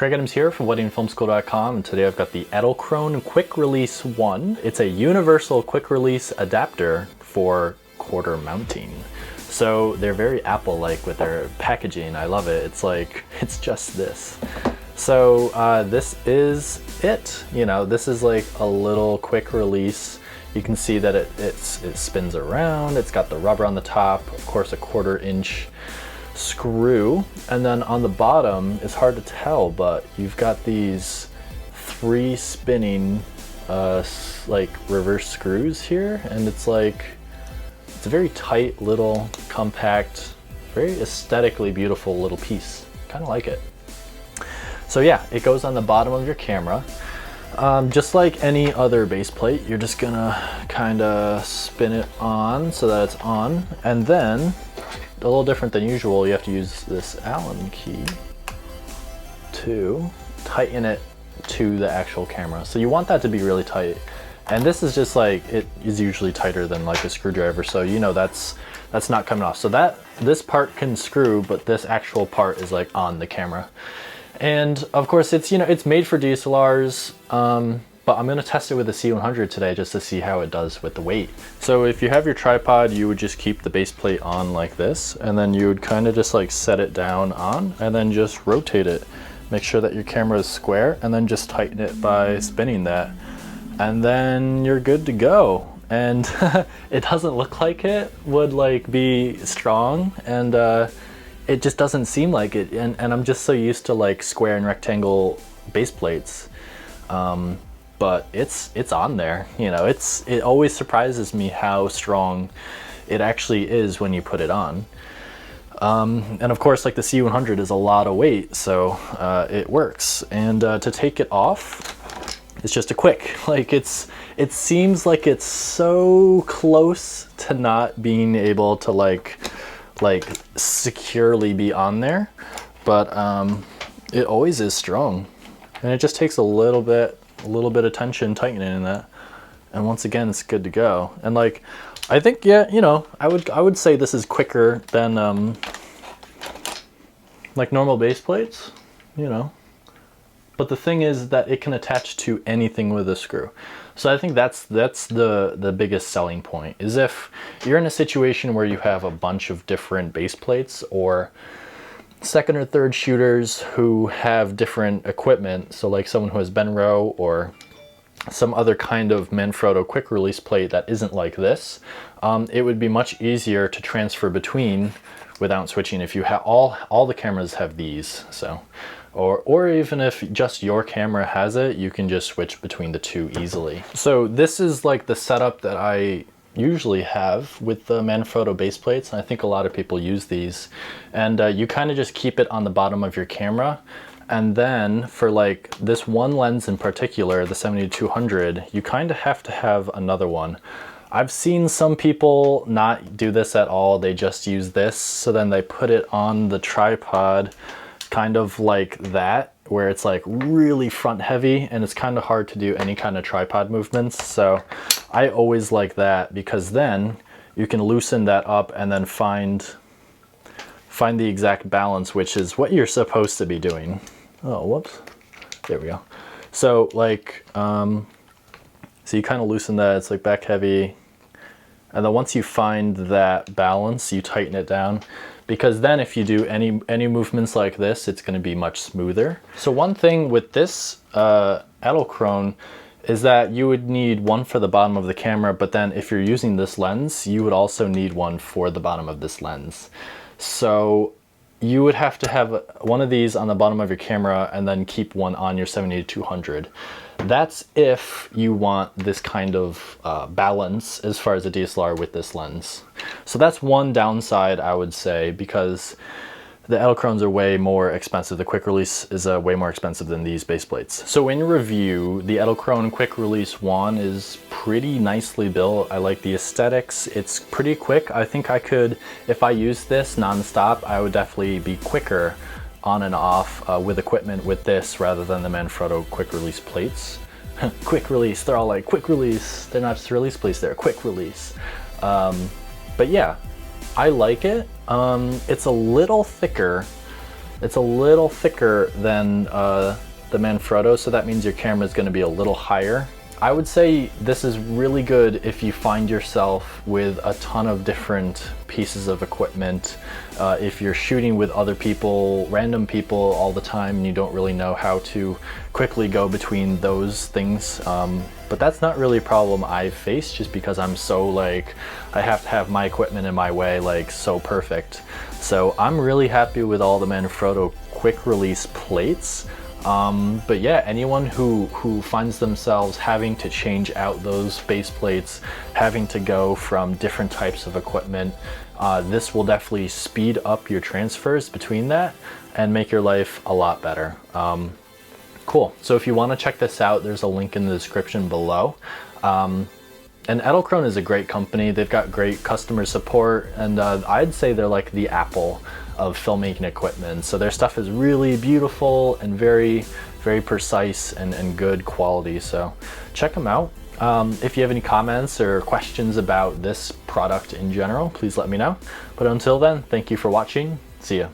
Craig Adams here from weddingfilmschool.com, and today I've got the Edelkrone Quick Release 1. It's a universal quick release adapter for quarter mounting. So they're very Apple-like with their packaging. I love it. It's like, it's just this. So this is it. You know, this is like a little quick release. You can see that it spins around. It's got the rubber on the top, of course, a 1/4 inch screw, and then on the bottom, it's hard to tell, but you've got these 3 spinning like reverse screws here, and it's like, it's a very tight little compact, very aesthetically beautiful little piece. Kind of like it. So yeah, it goes on the bottom of your camera. Just like any other base plate, you're just gonna kind of spin it on so that it's on, and then a little different than usual, you have to use this Allen key to tighten it to the actual camera. So you want that to be really tight. And this is just like, it is usually tighter than like a screwdriver, so you know that's not coming off. So this part can screw, but this actual part is like on the camera. And of course it's, you know, it's made for DSLRs, but I'm gonna test it with the C100 today just to see how it does with the weight. So if you have your tripod, you would just keep the base plate on like this, and then you would kind of just like set it down on, and then just rotate it. Make sure that your camera is square, and then just tighten it by spinning that. And then you're good to go. And it doesn't look like it would like be strong, and it just doesn't seem like it. And I'm just so used to like square and rectangle base plates. But it's on there, you know. It always surprises me how strong it actually is when you put it on. And of course, like the C100 is a lot of weight, so it works. And to take it off, it's just a quick. Like it seems like it's so close to not being able to like securely be on there, but it always is strong, and it just takes a little bit of tension tightening that, and once again it's good to go. And like, I think, yeah, you know, I would say this is quicker than like normal base plates, you know. But the thing is that it can attach to anything with a screw. So I think that's the biggest selling point, is if you're in a situation where you have a bunch of different base plates, or second or third shooters who have different equipment, so like someone who has Benro or some other kind of Manfrotto quick release plate that isn't like this, it would be much easier to transfer between without switching if you have all the cameras have these. So or even if just your camera has it, you can just switch between the two easily. So this is like the setup that I usually have with the Manfrotto base plates, and I think a lot of people use these. And you kind of just keep it on the bottom of your camera, and then for like this one lens in particular, the 70-200, you kind of have to have another one. I've seen some people not do this at all. They just use this, so then they put it on the tripod kind of like that, where it's like really front heavy, and it's kind of hard to do any kind of tripod movements. So I always like that, because then you can loosen that up and then find the exact balance, which is what you're supposed to be doing. Oh, whoops. There we go. So like, so you kind of loosen that, it's like back heavy. And then once you find that balance, you tighten it down, because then if you do any movements like this, it's going to be much smoother. So one thing with this Edelkrone is that you would need one for the bottom of the camera, but then if you're using this lens, you would also need one for the bottom of this lens. So you would have to have one of these on the bottom of your camera and then keep one on your 70-200. That's if you want this kind of balance as far as a DSLR with this lens. So that's one downside, I would say, because the Edelkrones are way more expensive. The quick release is way more expensive than these base plates. So in review, the Edelkrone quick release 1 is pretty nicely built. I like the aesthetics. It's pretty quick. I think I could, if I use this nonstop, I would definitely be quicker on and off with equipment with this rather than the Manfrotto quick release plates. Quick release, they're all like quick release. They're not just release plates, they're quick release. But yeah, I like it. It's a little thicker It's a little thicker than the Manfrotto, so that means your camera is going to be a little higher. I would say this is really good if you find yourself with a ton of different pieces of equipment. If you're shooting with other people, random people all the time, and you don't really know how to quickly go between those things. But that's not really a problem I've faced, just because I'm so like, I have to have my equipment in my way, like so perfect. So I'm really happy with all the Manfrotto quick release plates. But yeah, anyone who finds themselves having to change out those base plates, having to go from different types of equipment, this will definitely speed up your transfers between that and make your life a lot better. Cool. So if you want to check this out, there's a link in the description below. And Edelkrone is a great company. They've got great customer support, and I'd say they're like the Apple of filmmaking equipment. So their stuff is really beautiful and very, very precise and good quality. So check them out. If you have any comments or questions about this product in general, please let me know. But until then, thank you for watching. See ya.